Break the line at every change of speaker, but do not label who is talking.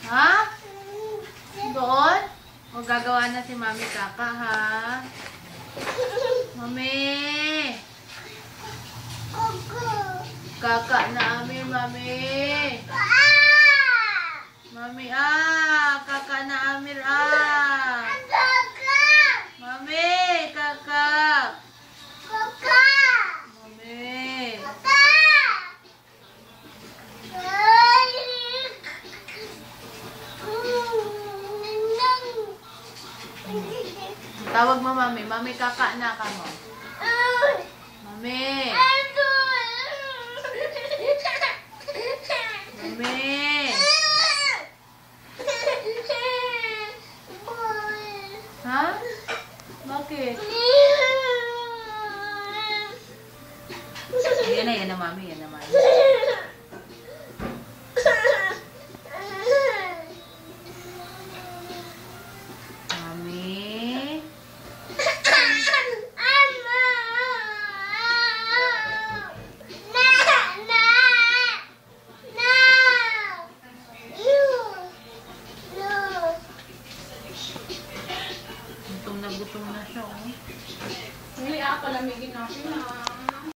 Ha? Doon? O gagawa na si Mami Kaka, ha? Mami! Kaka na amin, Mami! Mami, Kaka na amin, Mami! Kaka! Mami! Tawag mo, Mami. Mami, Kaka na ka mo. Mami. Mami. Ha? Bakit? Yan na, Mami. Yan na, Mami.